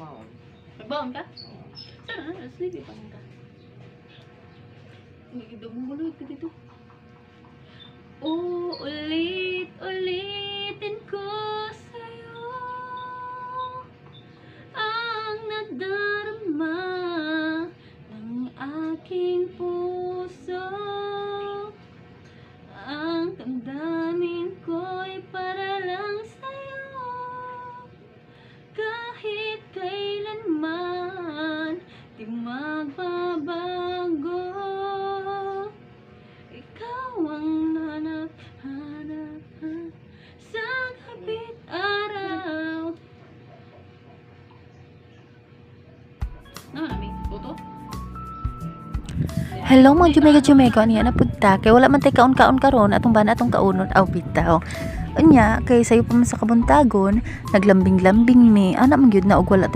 magbaon. Nagbaon ka? Sana na, sleepy pa ka. Nagidugong buloy ka dito. Ulit-ulitin ko sa'yo ang nadarama ng aking puso. Ang damdamin ko'y para lang sa'yo. Kahit kailanman di magbabago. Ikaw ang hanap-hanap sa gabit araw. Nami, tuto? Hello mga Jumega niya na punta kay wala man tay kaon-kaon karon atong bana atong kaunon aw bitaw. Unya kay sayo pa man sa kabuntagon naglambing-lambing mi ana man gyud na og wala